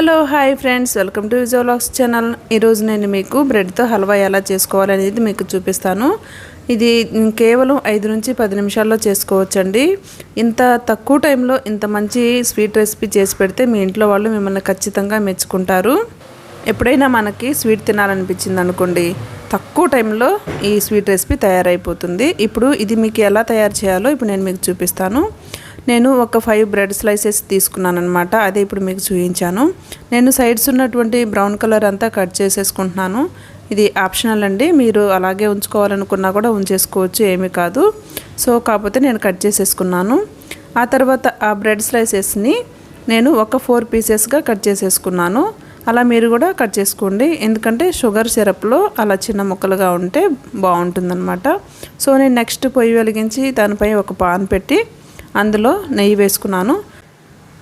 Hello hi friends, welcome to Vijay vlogs channel. ఈరోజు నేను మీకు బ్రెడ్తో హల్వా ఎలా చేసుకోవాలనేది మీకు చూపిస్తాను. ఇది కేవలం 5 నుంచి 10 నిమిషాల్లో చేసుకోవచ్చండి. ఇంత తక్కువ టైంలో ఇంత మంచి స్వీట్ రెసిపీ చేసి పెడితే మీ ఇంట్లో వాళ్ళు మిమ్మల్ని ఖచ్చితంగా మెచ్చుకుంటారు. ఎప్పుడైనా మనకి స్వీట్ తినాలనిపించింది అనుకోండి, తక్కువ టైంలో ఈ స్వీట్ రెసిపీ తయారైపోతుంది. ఇప్పుడు ఇది మీకు ఎలా తయారు చేయాలో ఇప్పుడు నేను మీకు చూపిస్తాను. నేను ఒక 5 బ్రెడ్ స్లైసెస్ తీసుకున్నాను అనమాట. అదే ఇప్పుడు మీకు చూపించాను. నేను సైడ్స్ ఉన్నటువంటి బ్రౌన్ కలర్ అంతా కట్ చేసేసుకుంటున్నాను. ఇది ఆప్షనల్ అండి, మీరు అలాగే ఉంచుకోవాలనుకున్నా కూడా ఉంచేసుకోవచ్చు, ఏమీ కాదు. సో కాకపోతే నేను కట్ చేసేసుకున్నాను. ఆ తర్వాత ఆ బ్రెడ్ స్లైసెస్ని నేను ఒక 4 పీసెస్గా కట్ చేసేసుకున్నాను. అలా మీరు కూడా కట్ చేసుకోండి, ఎందుకంటే షుగర్ సిరప్లో అలా చిన్న ముక్కలుగా ఉంటే బాగుంటుందన్నమాట. సో నేను నెక్స్ట్ పొయ్యి వెలిగించి దానిపై ఒక పాన్ పెట్టి అందులో నెయ్యి వేసుకున్నాను.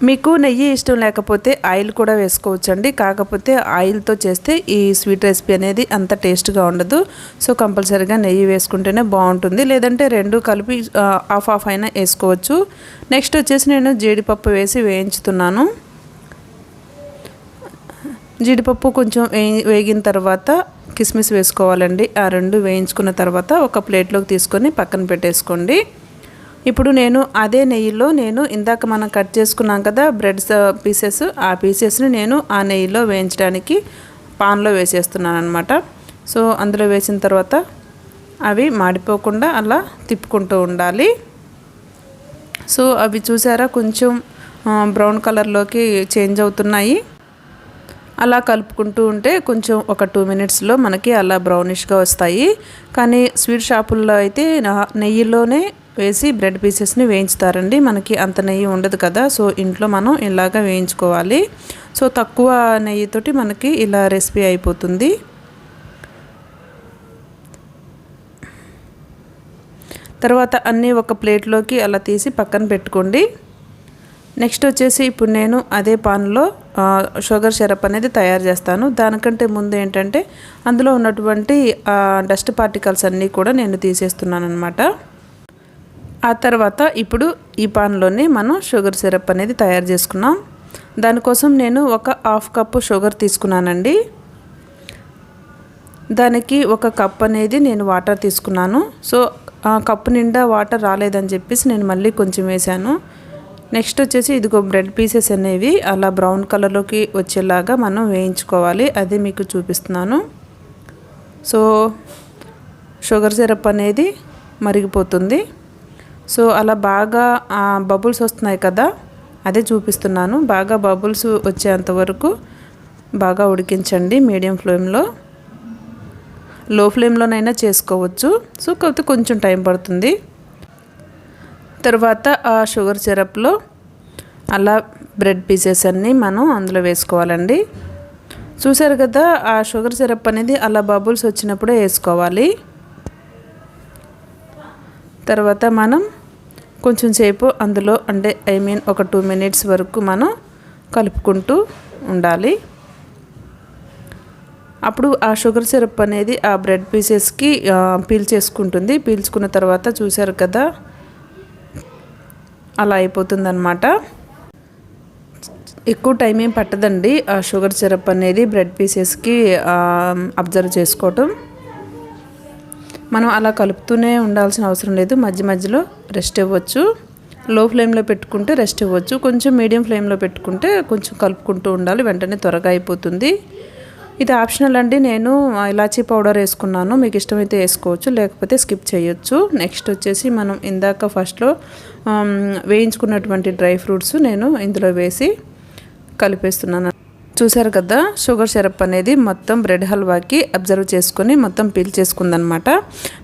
మీకు నెయ్యి ఇష్టం లేకపోతే ఆయిల్ కూడా వేసుకోవచ్చండి. కాకపోతే ఆయిల్తో చేస్తే ఈ స్వీట్ రెసిపీ అనేది అంత టేస్ట్గా ఉండదు. సో కంపల్సరీగా నెయ్యి వేసుకుంటేనే బాగుంటుంది, లేదంటే రెండు కలిపి హాఫ్ అయినా వేసుకోవచ్చు. నెక్స్ట్ వచ్చేసి నేను జీడిపప్పు వేసి వేయించుతున్నాను. జీడిపప్పు కొంచెం వేగిన తర్వాత కిస్మిస్ వేసుకోవాలండి. ఆ రెండు వేయించుకున్న తర్వాత ఒక ప్లేట్లోకి తీసుకొని పక్కన పెట్టేసుకోండి. ఇప్పుడు నేను అదే నెయ్యిలో నేను ఇందాక మనం కట్ చేసుకున్నాం కదా బ్రెడ్ పీసెస్, ఆ పీసెస్ని నేను ఆ నెయ్యిలో వేయించడానికి పాన్లో వేసేస్తున్నాను అనమాట. సో అందులో వేసిన తర్వాత అవి మాడిపోకుండా అలా తిప్పుకుంటూ ఉండాలి. సో అవి చూసారా, కొంచెం బ్రౌన్ కలర్లోకి చేంజ్ అవుతున్నాయి. అలా కలుపుకుంటూ ఉంటే కొంచెం ఒక 2 మినిట్స్లో మనకి అలా బ్రౌనిష్గా వస్తాయి. కానీ స్వీట్ షాపుల్లో అయితే నెయ్యిలోనే వేసి బ్రెడ్ పీసెస్ని వేయించుతారండి. మనకి అంత నెయ్యి ఉండదు కదా, సో ఇంట్లో మనం ఇలాగా వేయించుకోవాలి. సో తక్కువ నెయ్యితోటి మనకి ఇలా రెసిపీ అయిపోతుంది. తర్వాత అన్నీ ఒక ప్లేట్లోకి అలా తీసి పక్కన పెట్టుకోండి. నెక్స్ట్ వచ్చేసి ఇప్పుడు నేను అదే పాన్లో షుగర్ సిరప్ అనేది తయారు చేస్తాను. దానికంటే ముందు ఏంటంటే అందులో ఉన్నటువంటి డస్ట్ పార్టికల్స్ అన్నీ కూడా నేను తీసేస్తున్నాను అనమాట. ఆ తర్వాత ఇప్పుడు ఈ పాన్లోనే మనం షుగర్ సిరప్ అనేది తయారు చేసుకున్నాం. దానికోసం నేను ఒక 1/2 కప్పు షుగర్ తీసుకున్నానండి. దానికి 1 కప్ అనేది నేను వాటర్ తీసుకున్నాను. సో ఆ కప్పు నిండా వాటర్ రాలేదని చెప్పేసి నేను మళ్ళీ కొంచెం వేసాను. నెక్స్ట్ వచ్చేసి ఇదిగో బ్రెడ్ పీసెస్ అనేవి అలా బ్రౌన్ కలర్లోకి వచ్చేలాగా మనం వేయించుకోవాలి. అది మీకు చూపిస్తున్నాను. సో షుగర్ సిరప్ అనేది మరిగిపోతుంది. సో అలా బాగా బబుల్స్ వస్తున్నాయి కదా, అదే చూపిస్తున్నాను. బాగా బబుల్స్ వచ్చేంత వరకు బాగా ఉడికించండి మీడియం ఫ్లేమ్లో. లో ఫ్లేమ్లోనైనా చేసుకోవచ్చు. సో కాకపోతే కొంచెం టైం పడుతుంది. తర్వాత ఆ షుగర్ సిరప్లో అలా బ్రెడ్ పీసెస్ అన్నీ మనం అందులో వేసుకోవాలండి. చూసారు కదా, ఆ షుగర్ సిరప్ అనేది అలా బబుల్స్ వచ్చినప్పుడే వేసుకోవాలి. తర్వాత మనం కొంచెం సేపు అందులో అంటే ఒక 2 మినిట్స్ వరకు మనం కలుపుకుంటూ ఉండాలి. అప్పుడు ఆ షుగర్ సిరప్ అనేది ఆ బ్రెడ్ పీసెస్కి పీల్చేసుకుంటుంది. పీల్చుకున్న తర్వాత చూసారు కదా, అలా అయిపోతుందన్నమాట. ఎక్కువ టైం ఏం పట్టదండి ఆ షుగర్ సిరప్ అనేది బ్రెడ్ పీసెస్కి అబ్జర్వ్ చేసుకోవటం. మనం అలా కలుపుతూనే ఉండాల్సిన అవసరం లేదు, మధ్య మధ్యలో రెస్ట్ ఇవ్వచ్చు. లో ఫ్లేమ్లో పెట్టుకుంటే రెస్ట్ ఇవ్వచ్చు, కొంచెం మీడియం ఫ్లేమ్లో పెట్టుకుంటే కొంచెం కలుపుకుంటూ ఉండాలి, వెంటనే త్వరగా అయిపోతుంది. ఇది ఆప్షనల్ అండి. నేను ఇలాచీ పౌడర్ వేసుకున్నాను, మీకు ఇష్టమైతే వేసుకోవచ్చు, లేకపోతే స్కిప్ చేయొచ్చు. నెక్స్ట్ వచ్చేసి మనం ఇందాక ఫస్ట్లో వేయించుకున్నటువంటి డ్రై ఫ్రూట్స్ నేను ఇందులో వేసి కలిపేస్తున్నాను. చూసారు కదా, షుగర్ సిరప్ అనేది మొత్తం బ్రెడ్ హల్వాకి అబ్జర్వ్ చేసుకొని మొత్తం పీల్చేసుకుందనమాట.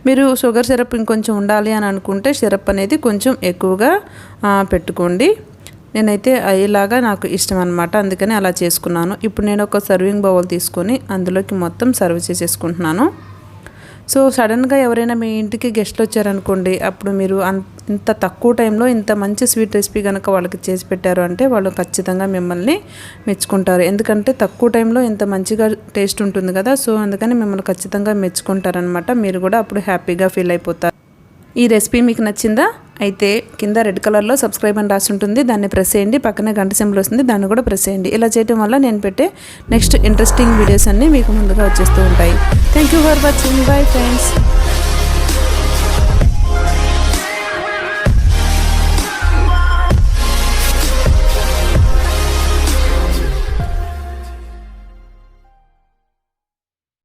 మీరు షుగర్ సిరప్ ఇంకొంచెం ఉండాలి అని అనుకుంటే సిరప్ అనేది కొంచెం ఎక్కువగా పెట్టుకోండి. నేనైతే ఇలాగా నాకు ఇష్టం అనమాట, అందుకని అలా చేసుకున్నాను. ఇప్పుడు నేను ఒక సర్వింగ్ బౌల్ తీసుకొని అందులోకి మొత్తం సర్వ్ చేసేసుకుంటున్నాను. సో సడన్గా ఎవరైనా మీ ఇంటికి గెస్ట్లు వచ్చారనుకోండి, అప్పుడు మీరు ఇంత తక్కువ టైంలో ఇంత మంచి స్వీట్ రెసిపీ కనుక వాళ్ళకి చేసి పెట్టారు అంటే వాళ్ళు ఖచ్చితంగా మిమ్మల్ని మెచ్చుకుంటారు. ఎందుకంటే తక్కువ టైంలో ఇంత మంచిగా టేస్ట్ ఉంటుంది కదా, సో అందుకని మిమ్మల్ని ఖచ్చితంగా మెచ్చుకుంటారనమాట. మీరు కూడా అప్పుడు హ్యాపీగా ఫీల్ అయిపోతారు. ఈ రెసిపీ మీకు నచ్చిందా? అయితే కింద రెడ్ కలర్లో సబ్స్క్రైబ్ అని రాసి ఉంటుంది, దాన్ని ప్రెస్ చేయండి. పక్కనే గంట సింబల్ వస్తుంది, దాన్ని కూడా ప్రెస్ చేయండి. ఇలా చేయడం వల్ల నేను పెట్టే నెక్స్ట్ ఇంట్రెస్టింగ్ వీడియోస్ అన్నీ మీకు ముందుగా వచ్చేస్తూ ఉంటాయి. Thank you for watching. Bye friends.